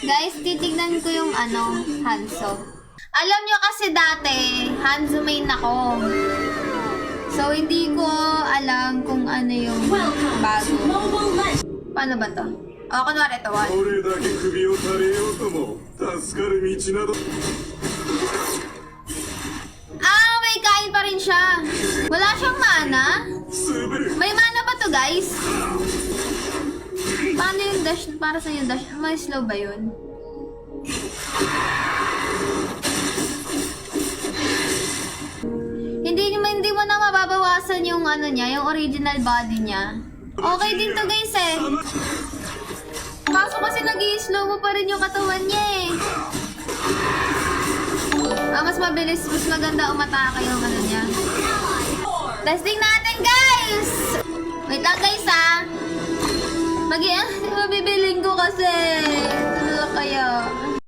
Guys, titignan ko yung Hanzo. Alam nyo kasi dati, Hanzo main ako. So, hindi ko alam kung ano yung bago. Paano ba to? O, kunwari ito, one. May kain pa rin siya. Wala siyang mana? May mana ba to, guys? Paano yung dash? Para sa yung dash? May slow ba yun? Hindi mo na mababawasan yung niya, yung original body niya. Okay din to, guys, eh. Kaso kasi nag-i-slow mo pa rin yung katawan niya, eh. Mas mabilis, mas maganda umatake yung niya. Testing natin, guys! Wait lang, guys, ah. Mabibiling ko kasi.